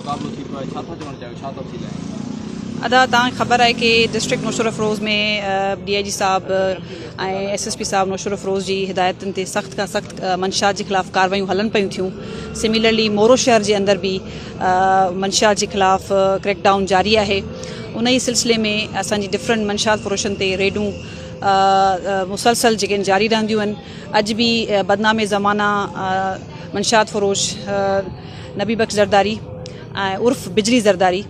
मुक़ाबिलो थी पियो आहे, छा था चवणु चाहियो, छा था थी रहिया अदा तव्हांखे ख़बर आहे कि डिस्ट्रिक्ट नौशर अफरोज़ में DIG साहब ऐं SSP साहब नौशर अफरोज़ जी हिदायतुनि ते सख़्त खां सख़्त मंशात जे ख़िलाफ़ कार्रवायूं हलनि पियूं थियूं। सिमिलरली मोरो शहर जे अंदर भी मंशात जे ख़िलाफ़ क्रैकडाउन जारी आहे। उन ई सिलसिले में असांजी डिफरेंट मंशात फ़रोशनि ते रेडूं मुसलसल जेके जारी रहंदियूं आहिनि। अॼु भी बदनामे ज़माना मंशात फ़रोश नबी बख्श ज़रदारी ऐं उर्फ़ बिजली ज़रदारी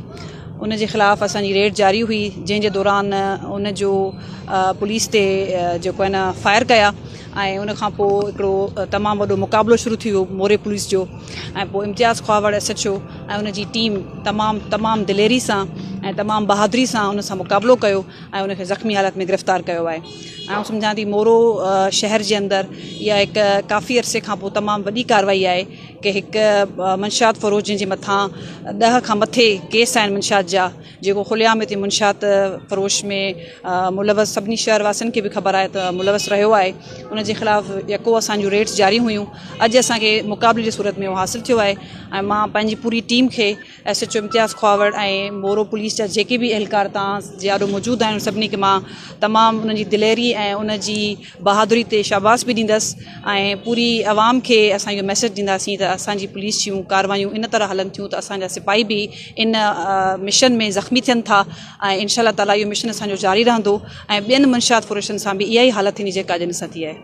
उन जे ख़िलाफ़ असांजी रेड जारी हुई, जंहिंजे दौरान उन जो पुलिस ते जेको आहे न फायर कया ऐं उन खां पोइ हिकिड़ो तमामु वॾो मुक़ाबिलो शुरू थी वियो मोरे पुलिस जो। ऐं पोइ इम्तियाज़ ख़्वावड़ SHO ऐं उन जी टीम तमामु दिलेरी सां ऐं तमामु बहादुरी सां उन सां मुक़ाबिलो कयो ऐं उनखे ज़ख़्मी हालत में गिरफ़्तार कयो आहे। ऐं सम्झां थी मोरो शहर जे अंदरि इहा हिकु काफ़ी अरसे खां पोइ तमामु वॾी कार्रवाई आहे कि हिकु मंशात फ़रोश जंहिंजे मथां 10 खां मथे केस आहिनि मंशात जा, जेको खुलियाम हिते मंशात फ़रोश में मुलवस सभिनी शहरवासियुनि खे बि ख़बर आहे त मुलवस रहियो आहे। उन जे ख़िलाफ़ यको असांजूं रेड्स जारी हुयूं। अॼु असांखे मुक़ाबले जी सूरत में उहो हासिलु थियो आहे ऐं मां पंहिंजी पूरी टीम खे SHO इम्तियाज़ ख़्वावड़ ऐं मोरो पुलिस जा जेके बि एहलकार तव्हां जे ॾाढो मौजूदु आहिनि सभिनी खे मां तमामु उन जी दिलेरी ऐं उन जी बहादुरी ते शाबाश बि ॾींदसि ऐं पूरी आवाम खे असां इहो मैसेज ॾींदासीं त असांजी पुलिस जूं कार्रवायूं इन तरह हलनि थियूं त असांजा सिपाही बि इन मिशन में ज़ख़्मी थियनि था ऐं इंशाअल्लाह ताला इहो मिशन असांजो जारी रहंदो ऐं ॿियनि मंशात फ़रोशनि सां बि इहा ई हालत थींदी जेका अॼु सां थी आहे।